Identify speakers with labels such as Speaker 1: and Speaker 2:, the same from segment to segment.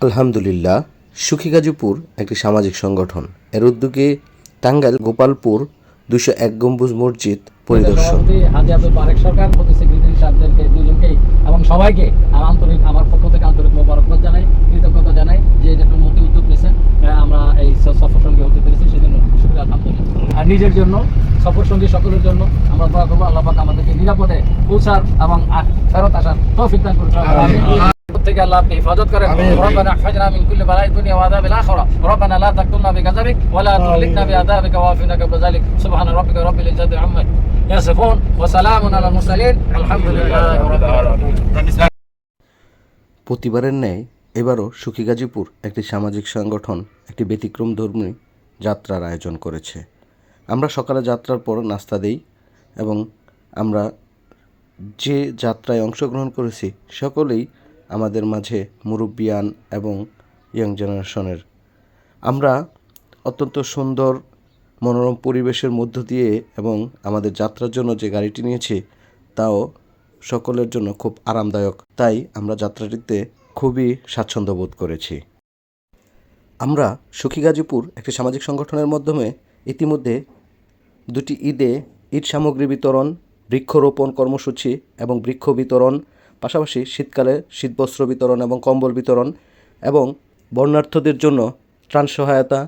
Speaker 1: আলহামদুলিল্লাহ, সুখী গাজীপুর একটি সামাজিক সংগঠন। এর উদ্যোগে টাঙ্গাইল গোপালপুর 201 গম্বুজ মসজিদ পরিদর্শন।
Speaker 2: হাজী আব্দুল বারেক সরকার, প্রতি সেক্রেটারি সাহেবদেরকে দুজনকেই এবং সবাইকে আন্তরিক আমার পক্ষ থেকে আন্তরিক মোবারকবাদ জানাই, কৃতজ্ঞতা জানাই যে এটা একটা মহতি উদ্যোগ নিয়েছেন। আমরা এই সফর সঙ্গী হতে পেরেছি, সেজন্য শুকরিয়া আলহামদুলিল্লাহ। আর নিজের জন্য, সফর সঙ্গী সকলের জন্য আমরা দোয়া করবো আল্লাহ পাক আমাদেরকে নিরাপদে পৌঁছার এবং ফেরত আসার তৌফিক দান করুন। থেকে আল্লাহ আপনি হেফাজত করেন। রব্বানা আহফাজনা মিন কুল্লি বালাইদ দুনিয়া ওয়া আযাবিল আখিরা। রব্বানা লা তাকতুলনা বিগাযাবিক ওয়া লা তুহলিকনা বিআযাবিকা ওয়া আফিনা কাবলা যালিক। সুবহানা রাব্বিকা রাব্বিল ইজ্জাতি আম্মা ইয়াসিফুন ওয়া সালামুন আলাল মুরসালিন। আলহামদুলিল্লাহি রাব্বিল আলামিন।
Speaker 1: প্রতিবারের ন্যায় এবারও সুখী গাজীপুর একটি সামাজিক সংগঠন একটি ব্যতিক্রমধর্মী যাত্রার আয়োজন করেছে। আমরা সকালে যাত্রার পর নাস্তা দেই এবং আমরা যে যাত্রায় অংশগ্রহণ করেছি সকলেই আমাদের মাঝে মুরব্বিয়ান এবং ইয়াং জেনারেশনের। আমরা অত্যন্ত সুন্দর মনোরম পরিবেশের মধ্য দিয়ে এবং আমাদের যাত্রার জন্য যে গাড়িটি নিয়েছি তাও সকলের জন্য খুব আরামদায়ক, তাই আমরা যাত্রাটিতে খুবই স্বাচ্ছন্দ্য বোধ করেছি। আমরা সুখী গাজীপুর একটি সামাজিক সংগঠনের মাধ্যমে ইতিমধ্যে 2টি ঈদে ঈদ সামগ্রী বিতরণ, বৃক্ষরোপণ কর্মসূচি এবং বৃক্ষ বিতরণ, পাশাপাশি শীতকালে শীতবস্ত্র বিতরণ এবং কম্বল বিতরণ এবং বন্যার্থদের জন্য ত্রাণ সহায়তা,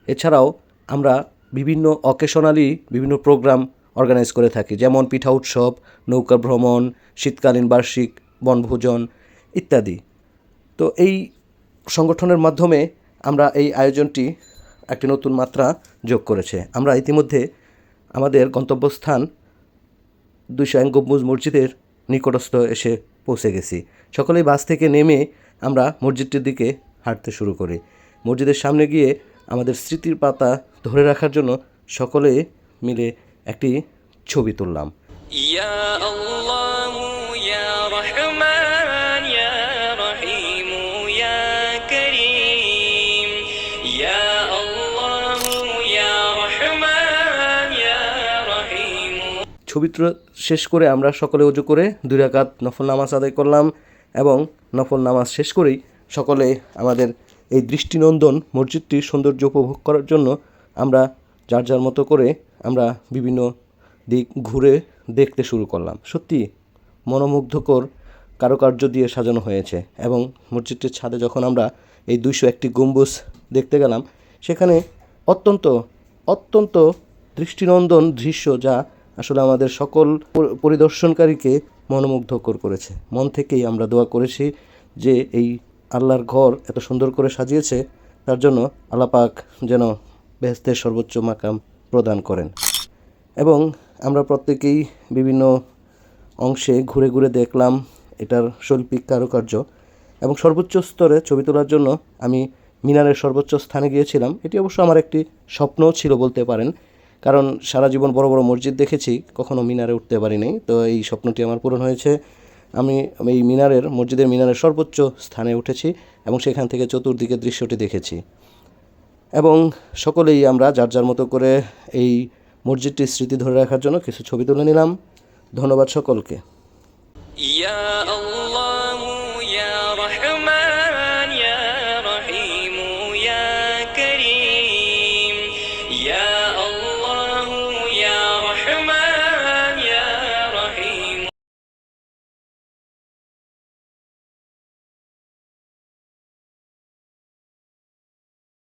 Speaker 1: এছাড়াও আমরা বিভিন্ন অকেশনালি বিভিন্ন প্রোগ্রাম অর্গানাইজ করে থাকি, যেমন পিঠা উৎসব, নৌকা ভ্রমণ, শীতকালীন বার্ষিক বনভোজন ইত্যাদি। তো এই সংগঠনের মাধ্যমে আমরা এই আয়োজনটি একটি নতুন মাত্রা যোগ করেছে। আমরা ইতিমধ্যে আমাদের গন্তব্যস্থান 201 গম্বুজ মসজিদের নিকটস্থ এসে পৌঁছে গেছি। সকলেই বাস থেকে নেমে আমরা মসজিদটির দিকে হাঁটতে শুরু করি। মসজিদের সামনে গিয়ে আমাদের স্মৃতির পাতা ধরে রাখার জন্য সকলে মিলে একটি ছবি তুললাম।
Speaker 3: ইয়া আল্লাহু ইয়া রহমান ইয়া রহিম ইয়া করিম, ইয়া আল্লাহু ইয়া রহমান ইয়া রহিম।
Speaker 1: ছবি শেষ করে আমরা সকলে ওযু করে 2 রাকাত নফল নামাজ আদায় করলাম এবং নফল নামাজ শেষ করেই সকলে আমাদের এই দৃষ্টিনন্দন মসজিদটির সৌন্দর্য উপভোগ করার জন্য আমরা যার যার মতো করে আমরা বিভিন্ন দিক ঘুরে দেখতে শুরু করলাম। সত্যি মনোমুগ্ধকর কারুকার্য দিয়ে সাজানো হয়েছে এবং মসজিদটির ছাদে যখন আমরা এই 201টি গম্বুজ দেখতে গেলাম, সেখানে অত্যন্ত দৃষ্টিনন্দন দৃশ্য, যা আসলে আমাদের সকল পরিদর্শনকারীকে মনোমুগ্ধকর করেছে। মন থেকেই আমরা দোয়া করেছি যে এই আল্লাহর ঘর এত সুন্দর করে সাজিয়েছে, তার জন্য আল্লাহ পাক যেন বেহেশতের সর্বোচ্চ মাকাম প্রদান করেন। এবং আমরা প্রত্যেকেই বিভিন্ন অংশে ঘুরে ঘুরে দেখলাম এটার শৈল্পিক কারুকার্য এবং সর্বোচ্চ স্তরে ছবি তোলার জন্য আমি মিনারের সর্বোচ্চ স্থানে গিয়েছিলাম। এটি অবশ্য আমার একটি স্বপ্নও ছিল বলতে পারেন, কারণ সারা জীবন বড় বড় মসজিদ দেখেছি, কখনো মিনারে উঠতে পারিনি। তো এই স্বপ্নটি আমার পূরণ হয়েছে। আমি এই মসজিদের মিনারের সর্বোচ্চ স্থানে উঠেছি এবং সেখান থেকে চতুর্দিকে দৃশ্যটি দেখেছি এবং সকলেই আমরা যার যার মতো করে এই মসজিদটির স্মৃতি ধরে রাখার জন্য কিছু ছবি তুলে নিলাম। ধন্যবাদ সকলকে।
Speaker 3: ইয়া আল্লাহ